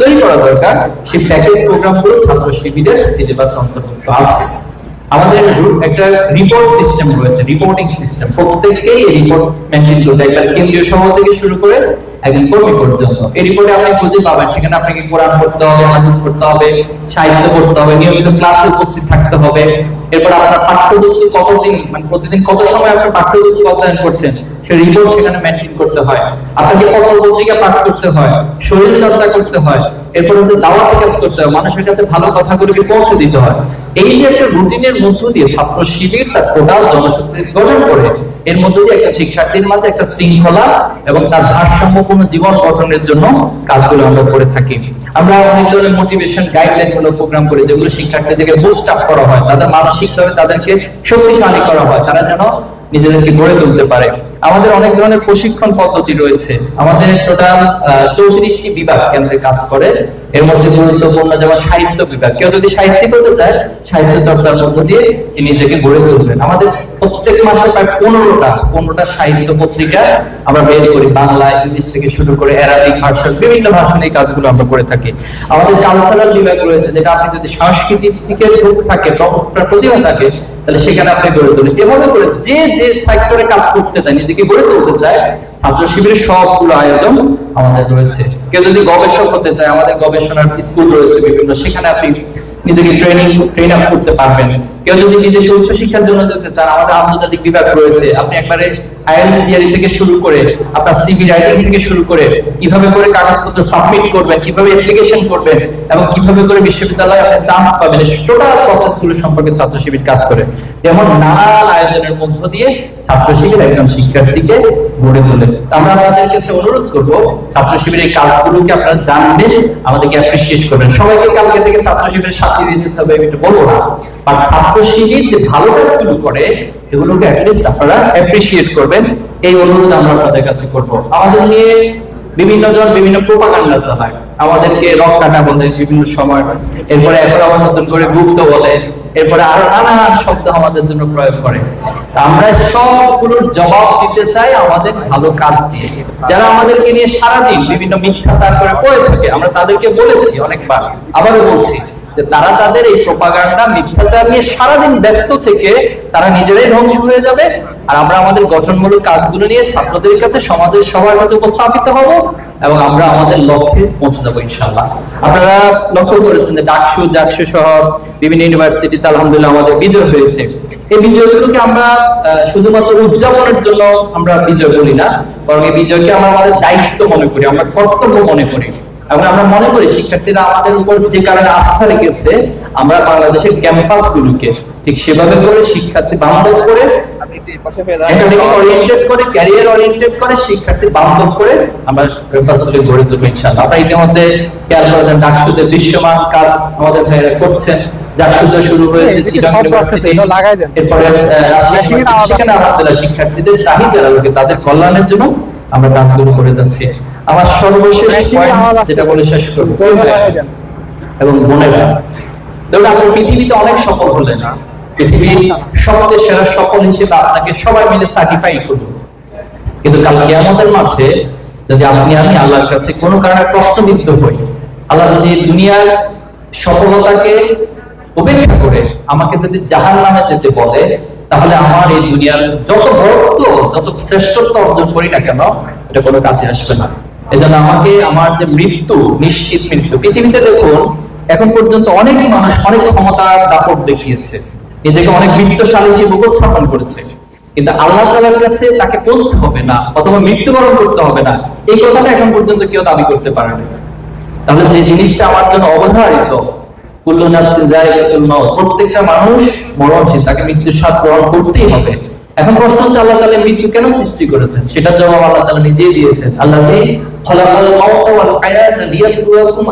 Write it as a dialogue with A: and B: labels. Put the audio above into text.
A: তৈরি করা দরকার সেই প্যাকেজ প্রোগ্রামগুলো ছাত্র শিবিরের সিলেবাস অন্তর্ভুক্ত আছে। আমাদের একটা রিপোর্ট সিস্টেম রয়েছে, রিপোর্টিং সিস্টেম, প্রত্যেককেই এই রিপোর্ট মেনটেন করতে একবার কেন্দ্রীয় সভা থেকে শুরু করে একজন কর্মী পর্যন্ত এই রিপোর্টে আপনি খুঁজে পাবেন। সেখানে আপনাকে কোরআন পড়তে হবে, হাদিস পড়তে হবে, সাহিত্য পড়তে হবে, নিয়মিত ক্লাসে উপস্থিত থাকতে হবে। এরপর আপনার পাঠ্যবস্তু কতদিন, মানে প্রতিদিন কত সময় আপনি পাঠ্যবস্তু অধ্যয়ন করছেন সেই রিপোর্ট সেখানে মেনটেন করতে হয়। আপনাকে কত পত্রিকা পাঠ করতে হয়, শরীর চর্চা করতে হয়, এরপর হচ্ছে দাওয়াতি কাজ করতে হয়, মানুষের কাছে ভালো কথাগুলোকে পৌঁছে দিতে হয়। এই যে একটা রুটিনের মধ্য দিয়ে ছাত্র শিবির তার টোটাল জনশক্তি গঠন করে, এর মধ্য দিয়ে একটা শিক্ষার্থীর মাঝে একটা শৃঙ্খলা এবং তার ভারসাম্যপূর্ণ জীবন গঠনের জন্য কাজগুলো আমরা করে থাকি। আমরা অনেক ধরনের মোটিভেশন গাইডলাইন গুলো প্রোগ্রাম করি, যেগুলো শিক্ষার্থীদেরকে বুস্ট আপ করা হয়, তাদের মানসিকভাবে তাদেরকে শক্তিশালী করা হয়, তারা যেন নিজেদেরকে গড়ে তুলতে পারে। আমাদের অনেক ধরনের প্রশিক্ষণ পদ্ধতি রয়েছে। আমাদের টোটাল 34টি বিভাগ কেন্দ্রে কাজ করে। এর মধ্যে গুরুত্বপূর্ণ যেমন সাহিত্য বিভাগ। কেউ যদি সাহিত্য করতে চায়, সাহিত্য চর্চার মধ্য দিয়ে নিজেকে গড়ে তুলবেন। আমাদের প্রত্যেক মাসে প্রায় 15টা সাহিত্য পত্রিকা আমরা বের করি, বাংলা, ইংলিশ থেকে শুরু করে অ্যারাবিক ভাষা, বিভিন্ন ভাষায় এই কাজগুলো আমরা করে থাকি। আমাদের কালচারাল বিভাগ রয়েছে, যেটা আপনি যদি সংস্কৃতির দিকে ঝোঁক থাকে, প্রতিভা থাকে, তাহলে সেখানে আপনি গড়ে তোলেন। এভাবে করে যে যে সেক্টরে কাজ করতে চায়, নিজেকে গড়ে তুলতে চায়, ছাত্র শিবিরের সবগুলো আয়োজন আমাদের রয়েছে। কেউ যদি গবেষক হতে চায়, আমাদের গবেষণার স্কুল রয়েছে বিভিন্ন, সেখানে আপনি নিজেকে ট্রেন আপ করতে পারবেন। কেউ যদি বিদেশে উচ্চ শিক্ষার জন্য যেতে চান, আমাদের আন্তর্জাতিক বিভাগ রয়েছে। আপনি একবারে আইএলটিএস থিওরি থেকে শুরু করে আপনার সিভি রাইটিং থেকে শুরু করে কিভাবে করে কাগজপত্র সাবমিট করবেন, কিভাবে অ্যাপ্লিকেশন করবেন এবং কিভাবে করে বিশ্ববিদ্যালয়ে আপনি চান্স পাবেন, টোটাল প্রসেসগুলো সম্পর্কে ছাত্র শিবির কাজ করে। যেমন নানান আয়োজনের মধ্য দিয়ে ছাত্র শিবির একজন শিক্ষার্থীকে গড়ে তোলে। আমরা আপনাদের কাছে অনুরোধ করব, ছাত্র শিবিরের এই কাজগুলোকে আপনারা জানবেন, আমাদেরকে অ্যাপ্রিশিয়েট করবেন। সবাইকে কালকে থেকে ছাত্র শিবিরের সাথে দিতে হবে আমি বলবো না, আর ছাত্র শিবির যে ভালো কাজগুলো করে এগুলোকে অ্যাটলিস্ট আপনারা অ্যাপ্রিশিয়েট করবেন, এই অনুরোধ আমরা আপনাদের কাছে করব। আমাদের নিয়ে বিভিন্ন জন বিভিন্ন প্রোপাগান্ডা চালায়, আমাদেরকে রক কাটা বলে বিভিন্ন সময়, এরপরে এখন আমার নতুন করে গুপ্ত বলে, এরপরে আরো নানান শব্দ আমাদের জন্য প্রয়োগ করে। আমরা সবগুলোর জবাব দিতে চাই আমাদের ভালো কাজ দিয়ে। যারা আমাদেরকে নিয়ে সারাদিন বিভিন্ন মিথ্যাচার করে পড়ে থাকে, আমরা তাদেরকে বলেছি অনেকবার, আবারও বলছি যে তারা তাদের এই প্রোপাগান্ডা মিথ্যাচার নিয়ে সারাদিন ব্যস্ত থেকে তারা নিজেরাই ধ্বংস হয়ে যাবে, আর আমরা আমাদের গঠনমূলক কাজগুলো নিয়ে ছাত্রদের কাছে, সমাজের সবার কাছে উপস্থাপিত হব এবং আমরা আমাদের লক্ষ্যে পৌঁছে যাবো ইনশাআল্লাহ। আপনারা লক্ষ্য করেছেন যে জাকসু সহ বিভিন্ন ইউনিভার্সিটিতে আলহামদুলিল্লাহ আমাদের বিজয় হয়েছে। এই বিজয়গুলোকে আমরা শুধুমাত্র উদযাপনের জন্য আমরা বিজয় বলি না, বরং এই বিজয়কে আমরা আমাদের দায়িত্ব মনে করি, আমরা কর্তব্য মনে করি। এবং আমরা মনে করি শিক্ষার্থীরা আমাদের উপর যে কারণে আস্থা রেখেছে, আমরা বাংলাদেশের ক্যাম্পাস গুলোকে ঠিক সেভাবে করে শিক্ষার্থী বান্ধব করে, একাডেমিক ওরিয়েন্টেড করে, ক্যারিয়ার ওরিয়েন্টেড করে, শিক্ষার্থী বান্ধব করে আমরা ক্যাম্পাসগুলো গড়ে তুলবো ইনশাআল্লাহ। আমরা ইতিমধ্যে খেয়াল করেছেন ডাকসুতে দৃশ্যমান কাজ আমাদের ভাইয়েরা করছেন। ডাকসুতে শুরু হয়েছে চিটাগং ইউনিভার্সিটি, এরপরে সেখানে আলহামদুলিল্লাহ শিক্ষার্থীদের চাহিদা রয়েছে, তাদের কল্যাণের জন্য আমরা কাজগুলো করে যাচ্ছি। আমার সর্বশেষ যেটা বলে শেষ করবো, এবং বোনেরা, ধরুন আপনি পৃথিবীতে অনেক সফল হলেন, পৃথিবীর সবচেয়ে সেরা সফল হিসেবে আপনাকে সবাই মিলে সার্টিফাই করবে, কিন্তু কাল কিয়ামতের মাঠে যদি আপনি আমি আল্লাহর কাছে কোনো কারণে প্রশ্নবিদ্ধ হই, আল্লাহ যদি দুনিয়ার সফলতাকে উপেক্ষা করে আমাকে যদি জাহান্নামে যেতে বলে, তাহলে আমার এই দুনিয়ার যত বড়ত্ব, যত শ্রেষ্ঠত্ব অর্জন করি না কেন, এটা কোনো কাজে আসবে না। এজন্য আমাকে আমার যে মৃত্যু, নিশ্চিত মৃত্যু, পৃথিবীতে দেখুন এখন পর্যন্ত অনেকই মানুষ অনেক ক্ষমতার দাপট দেখিয়েছে, নিজেকে অনেক বৃত্তশালী হিসেবে উপস্থাপন করেছে, কিন্তু আল্লাহ তাআলার কাছে তাকে পৌঁছতে হবে না অথবা মৃত্যুবরণ করতে হবে না, এই কথাটা এখন পর্যন্ত কেউ দাবি করতে পারে না। তাহলে যে জিনিসটা আমার জন্য অবধারিত, কুল্লু নাফসিন যায়িকাতুল মাউত, প্রত্যেকটা মানুষ মরণশীল, তাকে মৃত্যুর স্বাদ গ্রহণ করতেই হবে। এখন প্রশ্ন হচ্ছে আল্লাহ তাআলা মৃত্যু কেন সৃষ্টি করেছেন, সেটার জবাব আল্লাহ তাআলা নিজেই দিয়েছেন। আল্লাহ খালাকাল মাউতা ওয়াল হায়াতা লিয়াবলুয়াকুম